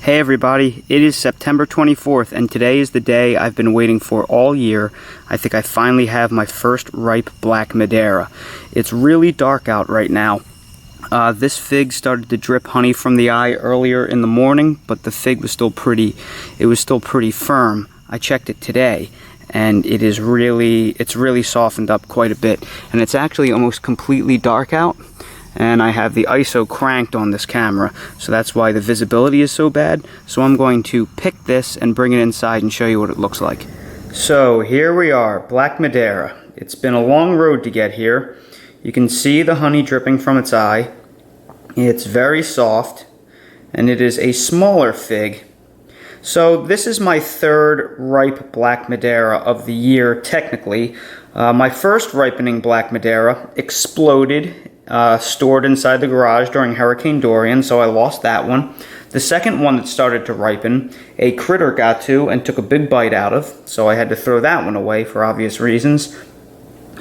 Hey everybody, it is September 24th and today is the day I've been waiting for all year. I think I finally have my first ripe Black Madiera. It's really dark out right now. This fig started to drip honey from the eye earlier in the morning, but the fig was still pretty firm. I checked it today and it's really softened up quite a bit, and it's actually almost completely dark out. And I have the ISO cranked on this camera, so that's why the visibility is so bad. So I'm going to pick this and bring it inside and show you what it looks like. So here we are, Black Madiera. It's been a long road to get here. You can see the honey dripping from its eye. It's very soft, and it is a smaller fig. So this is my third ripe Black Madiera of the year, technically. My first ripening Black Madiera exploded, stored inside the garage during Hurricane Dorian, so I lost that one. The second one that started to ripen, a critter got to and took a big bite out of, so I had to throw that one away for obvious reasons.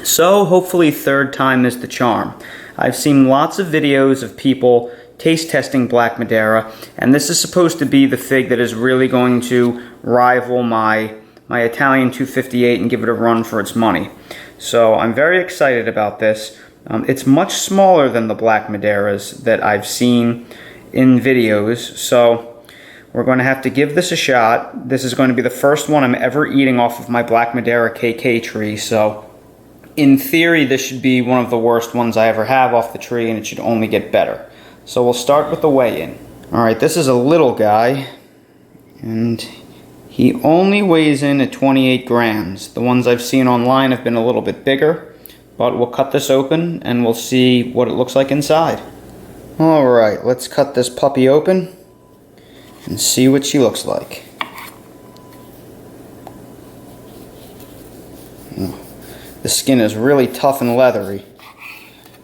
So hopefully third time is the charm. I've seen lots of videos of people taste testing Black Madiera, and this is supposed to be the fig that is really going to rival my Italian 258 and give it a run for its money. So I'm very excited about this. It's much smaller than the Black Madeiras that I've seen in videos, so we're going to have to give this a shot. This is going to be the first one I'm ever eating off of my Black Madiera KK tree, so in theory this should be one of the worst ones I ever have off the tree, and it should only get better. So we'll start with the weigh-in. Alright, this is a little guy, and he only weighs in at 28 grams. The ones I've seen online have been a little bit bigger. But we'll cut this open and we'll see what it looks like inside. Alright, let's cut this puppy open and see what she looks like. The skin is really tough and leathery.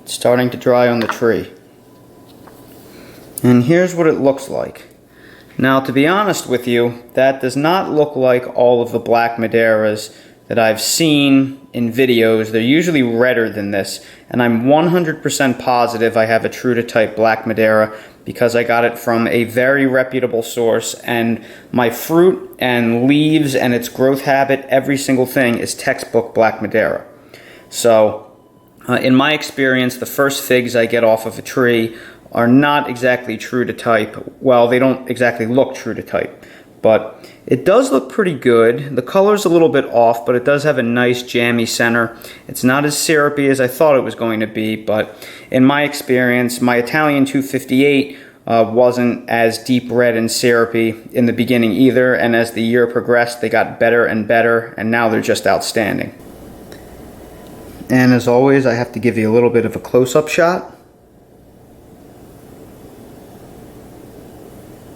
It's starting to dry on the tree. And here's what it looks like. Now, to be honest with you, that does not look like all of the Black Madeiras that I've seen in videos. They're usually redder than this, and I'm 100% positive I have a true to type Black Madiera because I got it from a very reputable source, and my fruit and leaves and its growth habit, every single thing is textbook Black Madiera. So in my experience, the first figs I get off of a tree are not exactly true to type. Well, they don't exactly look true to type, but it does look pretty good. The color's a little bit off, but it does have a nice jammy center. It's not as syrupy as I thought it was going to be, but in my experience, my Italian 258 wasn't as deep red and syrupy in the beginning either, and as the year progressed, they got better and better, and now they're just outstanding. And as always, I have to give you a little bit of a close-up shot.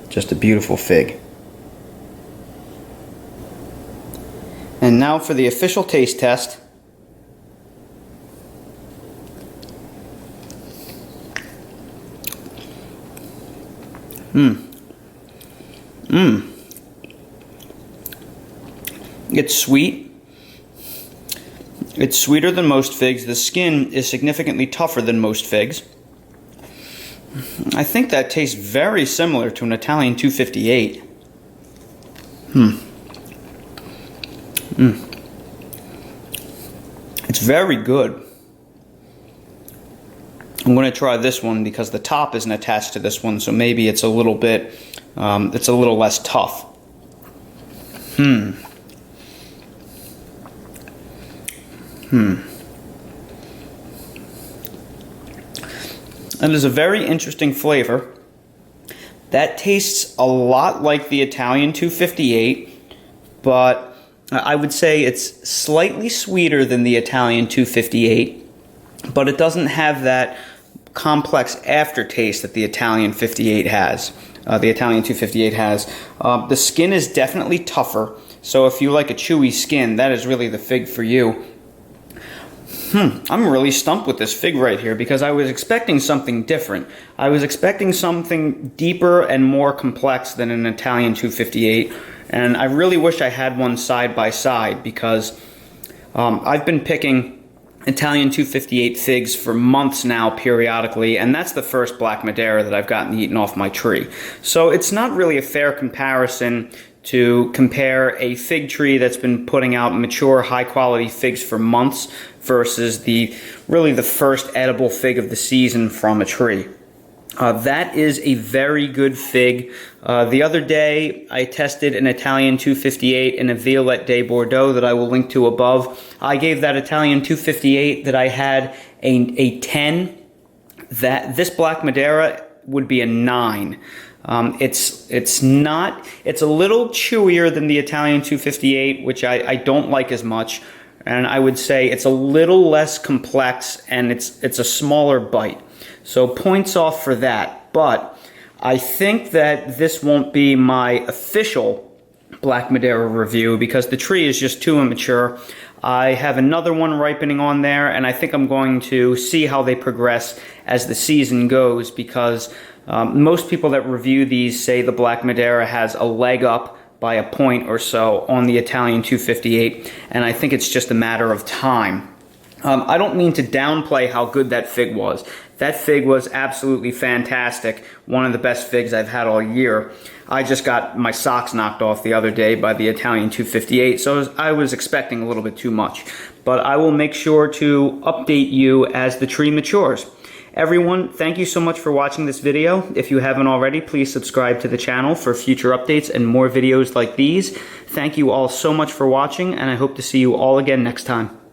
Just a beautiful fig. And now for the official taste test. It's sweet. It's sweeter than most figs. The skin is significantly tougher than most figs. I think that tastes very similar to an Italian 258. It's very good. I'm going to try this one because the top isn't attached to this one, so maybe it's a little bit, it's a little less tough. That is a very interesting flavor. That tastes a lot like the Italian 258, but I would say it's slightly sweeter than the Italian 258, but it doesn't have that complex aftertaste that the Italian 58 has. The Italian 258 has. The skin is definitely tougher, so if you like a chewy skin, that is really the fig for you. I'm really stumped with this fig right here because I was expecting something different. I was expecting something deeper and more complex than an Italian 258, and I really wish I had one side by side because I've been picking Italian 258 figs for months now, periodically, and that's the first Black Madiera that I've gotten eaten off my tree. So it's not really a fair comparison to compare a fig tree that's been putting out mature, high-quality figs for months versus really the first edible fig of the season from a tree. That is a very good fig. The other day, I tested an Italian 258 in a Violette de Bordeaux that I will link to above. I gave that Italian 258 that I had a 10. This Black Madiera would be a 9. It's a little chewier than the Italian 258, which I don't like as much. And I would say it's a little less complex, and it's a smaller bite. So points off for that. But I think that this won't be my official Black Madiera review because the tree is just too immature. I have another one ripening on there, and I think I'm going to see how they progress as the season goes, because most people that review these say the Black Madiera has a leg up by a point or so on the Italian 258, and I think it's just a matter of time. I don't mean to downplay how good that fig was. That fig was absolutely fantastic. One of the best figs I've had all year. I just got my socks knocked off the other day by the Italian 258, so I was expecting a little bit too much. But I will make sure to update you as the tree matures. Everyone, thank you so much for watching this video. If you haven't already, please subscribe to the channel for future updates and more videos like these. Thank you all so much for watching, and I hope to see you all again next time.